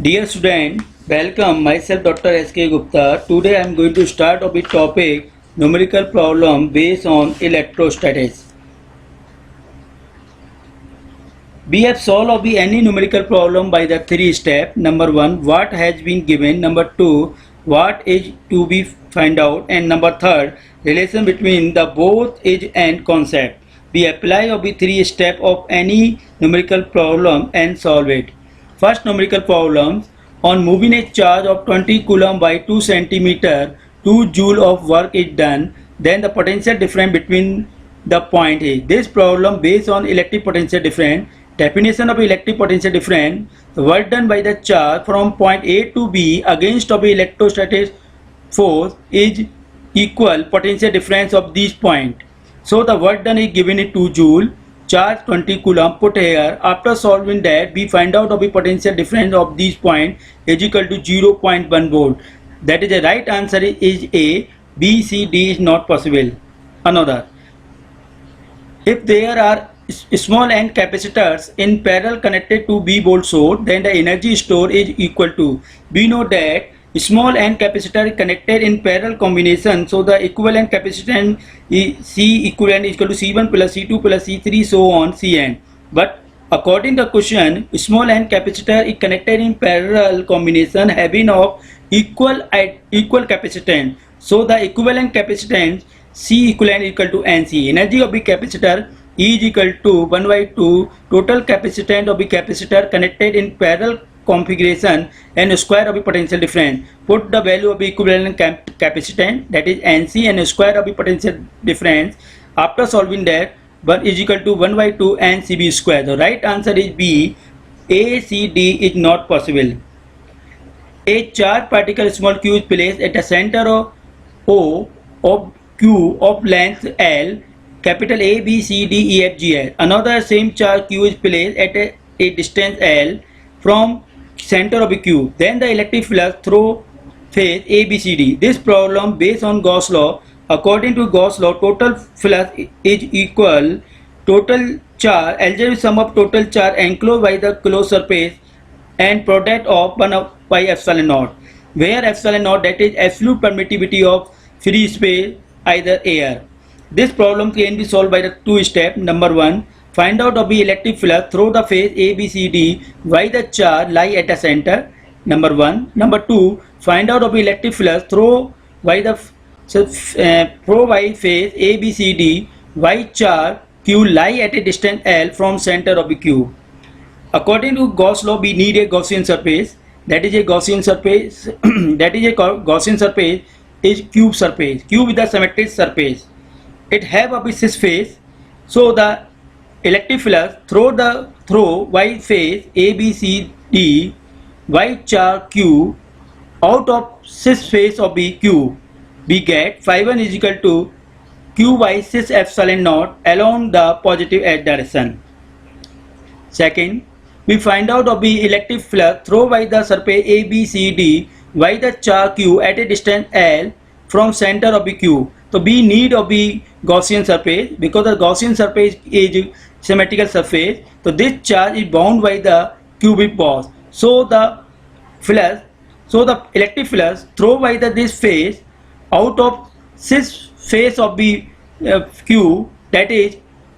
Dear student, welcome. Myself Dr. S.K. Gupta. Today I am going to start with topic numerical problem based on electrostatics. We have solved any numerical problem by the three steps. Number 1, what has been given. Number 2, what is to be find out. And number 3, relation between the both is and concept. We apply the three steps of any numerical problem and solve it. First numerical problem, on moving a charge of 20 coulomb by 2 centimeter, 2 joule of work is done, then the potential difference between the point is. This problem based on electric potential difference. Definition of electric potential difference: the work done by the charge from point A to B against of electrostatic force is equal potential difference of these points. So the work done is given in 2 joule, charge 20 coulomb put here. After solving that, we find out of the potential difference of these points is equal to 0.1 volt. That is the right answer is A. B, C, D is not possible. Another, if there are small n capacitors in parallel connected to B volt source, then the energy stored is equal to. We know that small n capacitor connected in parallel combination, so the equivalent capacitance is C equivalent is equal to C1 plus C2 plus C3 so on Cn. But according to the question, small n capacitor is connected in parallel combination having of equal capacitance, so the equivalent capacitance C equivalent is equal to Nc. Energy of the capacitor is equal to 1 by 2 total capacitance of the capacitor connected in parallel configuration and square of the potential difference. Put the value of the equivalent capacitance, that is Nc, and square of the potential difference. After solving that, 1 is equal to 1 by 2 Ncb square. The right answer is B. A, C, D is not possible. A charged particle small q is placed at the center of O of Q of length L, capital A, B, C, D, E, F, G, H. Another same charge Q is placed at a distance L from center of the Q. Then the electric flux through phase A, B, C, D. This problem based on Gauss law. According to Gauss law, total flux is equal total charge, algebraic sum of total charge enclosed by the closed surface and product of 1 by epsilon naught, where epsilon naught, that is absolute permittivity of free space, either air. This problem can be solved by the two steps. Number 1, find out of the electric flux through the phase A, B, C, D, why the charge lie at the center. Number 1. Number 2, find out of the electric flux through why the phase A, B, C, D, why charge Q lie at a distance L from center of the Q. According to Gauss law, we need a Gaussian surface. That is a Gaussian surface. That is a Gaussian surface is cube surface. Cube is the symmetric surface. It have a cis phase. So the electric flux through y phase A, B, C, D, y charge Q out of cis phase of B Q, we get phi1 is equal to Q by cis epsilon naught along the positive x direction. Second, we find out of the electric flux through by the surface A, B, C, D, by the charge Q at a distance L from center of the Q. So we need of the Gaussian surface, because the Gaussian surface is symmetrical surface. So this charge is bound by the cubic box. So the electric flux through by this phase out of cis phase of the Q, that is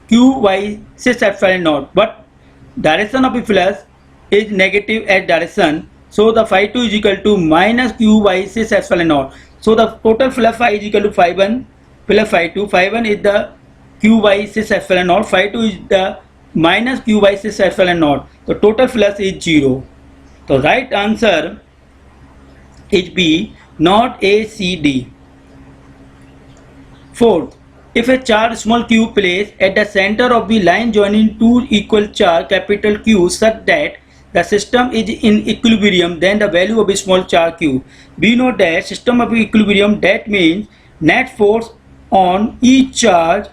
Q by cis epsilon naught. But direction of the flux is negative x direction. So the phi2 is equal to minus Q by cis epsilon naught. So the total flux phi is equal to phi1 plus phi2. Phi1 is the Q by cis epsilon naught. Phi2 is the minus Q by cis epsilon naught. The total flux is 0. The right answer is B, not A, C, D. Fourth, if a charge small q placed at the center of the line joining two equal charge capital Q such that the system is in equilibrium, then the value of a small charge Q. We know that system of equilibrium, that means net force on each charge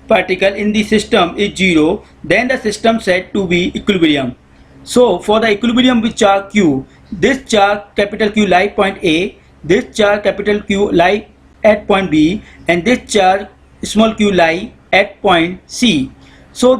particle in the system is 0, then the system said to be equilibrium. So for the equilibrium with charge Q, this charge capital Q lie point A, this charge capital Q lie at point B, and this charge small q lie at point C. So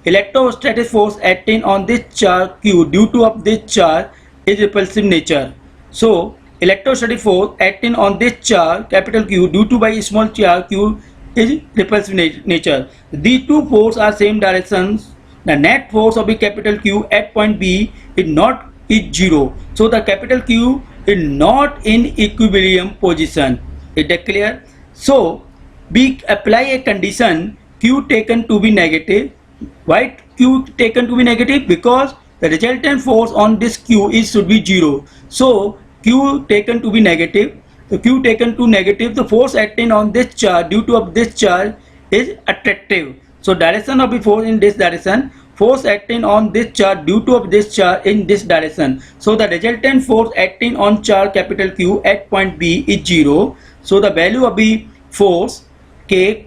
electrostatic force acting on this charge Q due to of this charge is repulsive nature. So electrostatic force acting on this charge capital Q due to by small charge Q is repulsive nature. These two forces are same directions. The net force of the capital Q at point B is 0. So the capital Q is not in equilibrium position. Is that clear? So we apply a condition Q taken to be negative. Why Q taken to be negative? Because the resultant force on this Q should be 0. So Q taken to be negative. So Q taken to negative, the force acting on this charge due to of this charge is attractive. So direction of the force in this direction, force acting on this charge due to of this charge in this direction. So the resultant force acting on charge capital Q at point B is 0. So the value of the force K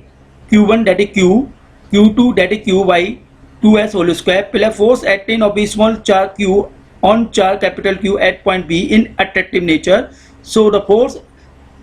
Q1 that is Q, Q2 that is Q by 2s whole square plus force acting of the small charge Q on charge capital Q at point B in attractive nature. So the force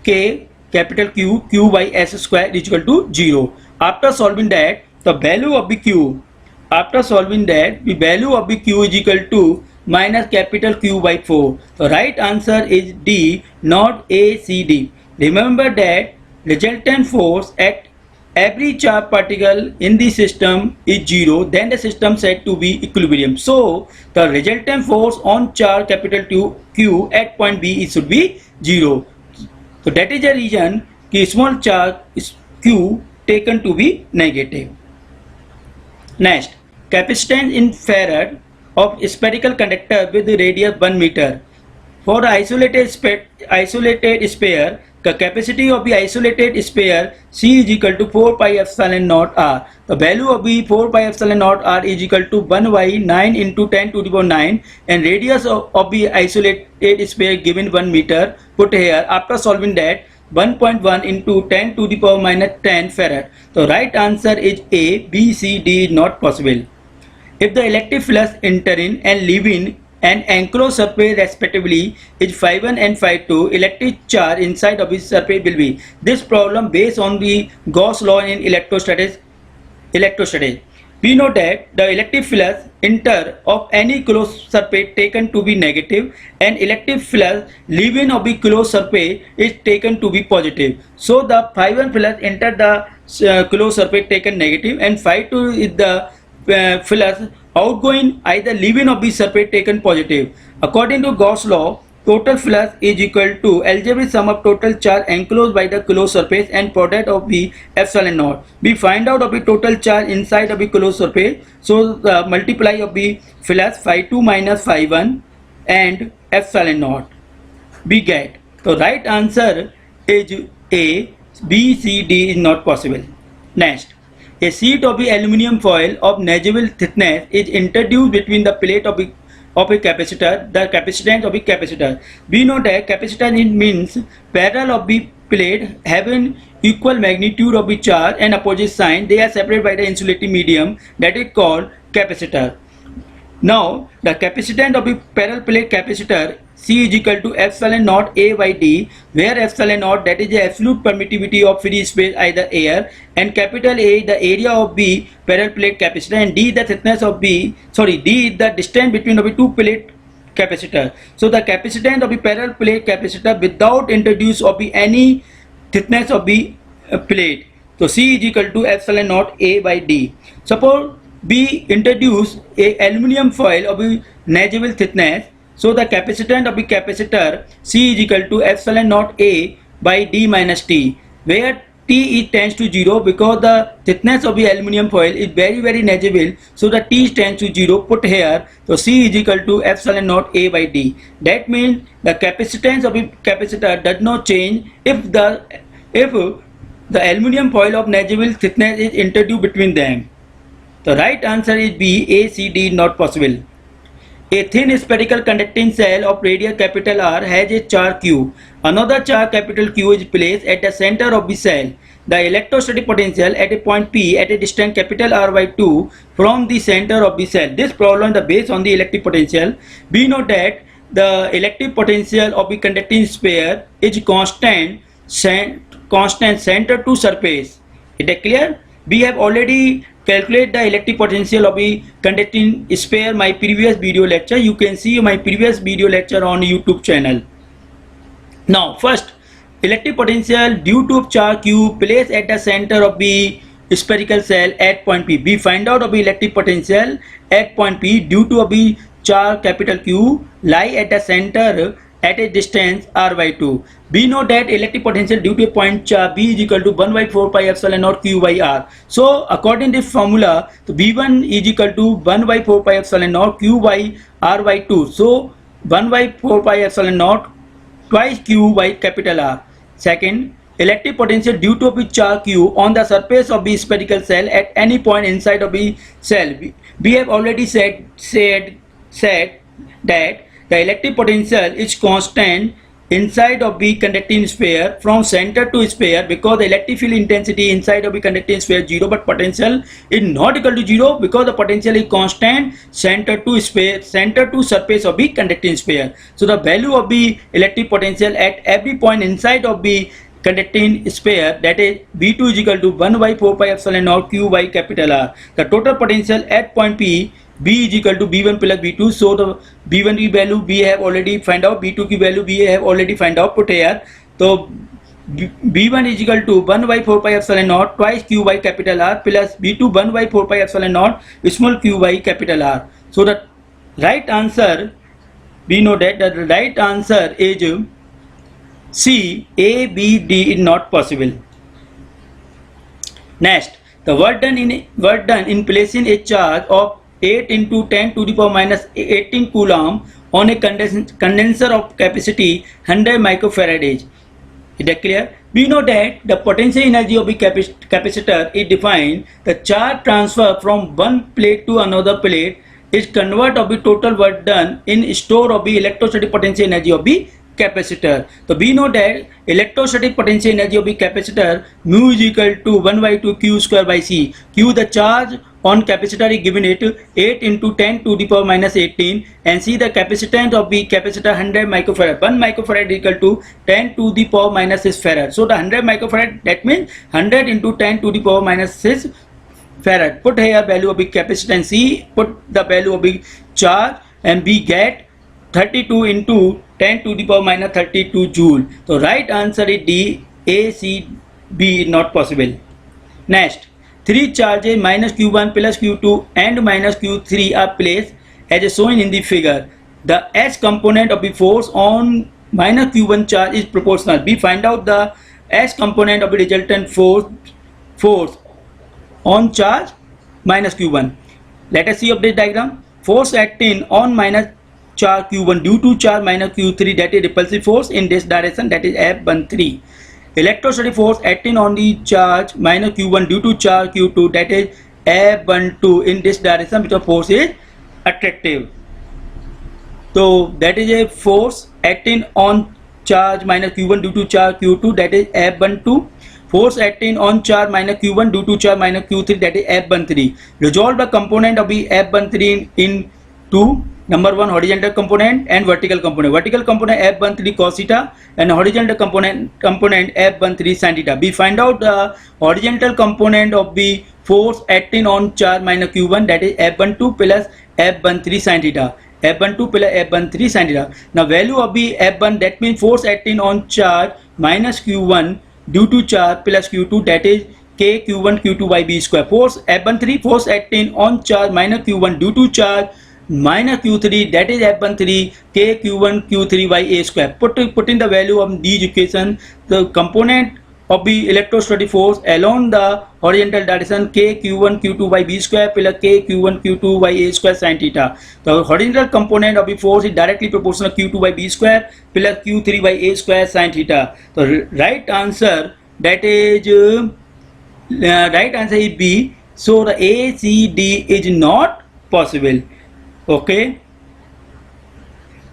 K capital Q by s square is equal to 0. After solving that, the value of the Q, after solving that, the value of the Q is equal to minus capital Q by 4. The right answer is D, not A, C, D. Remember that resultant force at every charged particle in the system is 0, then the system said to be equilibrium. So the resultant force on charge capital Q at point B should be 0. So that is the reason कि small charge is Q taken to be negative. Next, capacitance in farad of spherical conductor with radius 1 meter. For the isolated sphere, the capacity of the isolated sphere C is equal to 4 pi epsilon naught R. The value of the 4 pi epsilon naught R is equal to 1 by 9 into 10 to the power 9, and radius of the isolated sphere given 1 meter. Put here, after solving that, 1.1 into 10 to the power minus 10 farad. The right answer is A, B, C, D is not possible. If the electric flux entering and leaving an enclosed surface respectively is phi1 and phi2, electric charge inside of this surface will be. This problem based on the Gauss law in electrostatics. We know that the electric flux enter of any closed surface taken to be negative, and electric flux leaving of the closed surface is taken to be positive. So the phi1 flux enter the closed surface taken negative, and phi2 is the flux outgoing either leaving of the surface taken positive. According to Gauss law, total flux is equal to algebraic sum of total charge enclosed by the closed surface and product of the epsilon naught. We find out of the total charge inside of the closed surface. So the multiply of the flux phi2 minus phi1 and epsilon naught. We get the right answer is A, B, C, D is not possible. Next, a sheet of the aluminium foil of negligible thickness is introduced between the plate of a capacitor, the capacitance of a capacitor. We know that capacitance means parallel of the plate having equal magnitude of the charge and opposite sign. They are separated by the insulating medium that is called capacitor. Now the capacitance of the parallel plate capacitor C is equal to epsilon naught A by D, where epsilon naught that is the absolute permittivity of free space either air, and capital A the area of the parallel plate capacitor, and D the thickness of D is the distance between the two plate capacitor. So the capacitance of the parallel plate capacitor without introduce of the any thickness of the plate. So C is equal to epsilon naught A by D. Suppose we introduce a aluminium foil of a negligible thickness. So the capacitance of the capacitor C is equal to epsilon naught A by D minus T, where T tends to 0 because the thickness of the aluminium foil is very negligible. So the T tends to 0. Put here, so C is equal to epsilon naught A by D. That means the capacitance of the capacitor does not change if the aluminium foil of negligible thickness is introduced between them. The right answer is B, A, C, D not possible. A thin spherical conducting cell of radius capital R has a charge Q. Another charge capital Q is placed at the center of the cell. The electrostatic potential at a point P at a distance capital R by 2 from the center of the cell. This problem is based on the electric potential. We know that the electric potential of the conducting sphere is constant center to surface. Is that clear? We have already calculated the electric potential of a conducting sphere my previous video lecture. You can see my previous video lecture on YouTube channel. Now first, electric potential due to charge Q placed at the center of the spherical shell at point P. We find out of the electric potential at point P due to the charge capital Q lie at the center at a distance r by 2. We know that electric potential due to a point charge B is equal to 1 by 4 pi epsilon naught Q by R. So according to this formula, V1 is equal to 1 by 4 pi epsilon naught Q by R by 2. So 1 by 4 pi epsilon naught twice Q by capital R. Second, electric potential due to a charge Q on the surface of the spherical shell at any point inside of the shell. We have already said that the electric potential is constant inside of the conducting sphere from center to sphere because the electric field intensity inside of the conducting sphere is 0, but potential is not equal to 0 because the potential is constant center to surface of the conducting sphere. So the value of the electric potential at every point inside of the conducting sphere, that is V2 is equal to 1 by 4 pi epsilon naught Q by capital R. The total potential at point P, B is equal to B1 plus B2. So the B1 की value we have already find out, B2 की value we have already find out, put here. So B1 is equal to 1 by 4 pi epsilon naught twice Q by capital R plus B2 1 by 4 pi epsilon naught small q by capital R. So the right answer, we know that the right answer is C. A, B, D is not possible. Next, the work done in placing a charge of 8 into 10 to the power minus 18 coulomb on a condenser of capacity 100 microfarad. Is that clear? We know that the potential energy of the capacitor is defined. The charge transfer from one plate to another plate is convert of the total work done in store of the electrostatic potential energy of the capacitor. So we know that electrostatic potential energy of the capacitor mu is equal to 1 by 2 Q square by C. Q, the charge on capacitor is given it 8 into 10 to the power minus 18, and see the capacitance of the capacitor 100 microfarad. 1 microfarad is equal to 10 to the power minus 6 farad. So the 100 microfarad, that means 100 into 10 to the power minus 6 farad. Put here value of the capacitance C, put the value of the charge, and we get 32 into 10 to the power minus 32 joule. So right answer is D. A, C, B is not possible. Next, three charges minus Q1 plus Q2 and minus Q3 are placed as shown in the figure. The S component of the force on minus Q1 charge is proportional. We find out the S component of the resultant force on charge minus Q1. Let us see of this diagram. Force acting on minus charge Q1 due to charge minus Q3, that is repulsive force in this direction, that is F13. Electrostatic force acting on the charge minus Q1 due to charge Q2, that is F12 in this direction, because force is attractive. So that is a force acting on charge minus Q1 due to charge Q2, that is F12. Force acting on charge minus Q1 due to charge minus Q3, that is F13. Resolve the component of the F13 in two. Number one, horizontal component and vertical component. Vertical component F13 cos theta and horizontal component F13 sin theta. We find out the horizontal component of the force acting on charge minus Q1, that is F12 plus F13 sin theta. F12 plus F13 sin theta. Now value of the F1, that means force acting on charge minus Q1 due to charge plus Q2, that is K Q1 Q2 by B square. Force F13 force acting on charge minus Q1 due to charge minus Q3, that is F13 K Q1 Q3 by A square. Put in the value of these equation. The component of the electrostatic force along the horizontal direction K Q1 Q2 by B square plus K Q1 Q2 by A square sin theta. The horizontal component of the force is directly proportional Q2 by B square plus Q3 by A square sin theta. The right answer, that is right answer is B. So the A, C, D is not possible. Okay.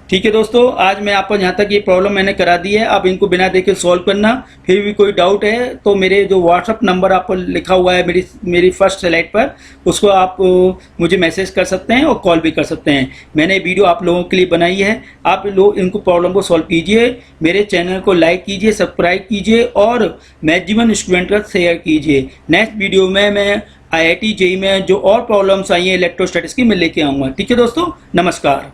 ठीक है दोस्तों, आज मैं आपको यहाँ तक ये problem मैंने करा दी है। अब इनको बिना देखे सॉल्व करना। फिर भी कोई डाउट है तो मेरे जो व्हाट्सअप नंबर आपको लिखा हुआ है मेरी फर्स्ट स्लाइड पर, उसको आप मुझे मैसेज कर सकते हैं और कॉल भी कर सकते हैं। मैंने वीडियो आप लोगों के लिए बनाई है। आप लोग इनको प्रॉब्लम को सॉल्व कीजिए। मेरे चैनल को लाइक कीजिए, सब्सक्राइब कीजिए और मैक्सिमम स्टूडेंट का शेयर कीजिए। नेक्स्ट वीडियो में मैं IIT JEE में जो और प्रॉब्लम्स आई हैं इलेक्ट्रोस्टैटिक्स की मैं लेके आऊँगा। ठीक है दोस्तों, नमस्कार।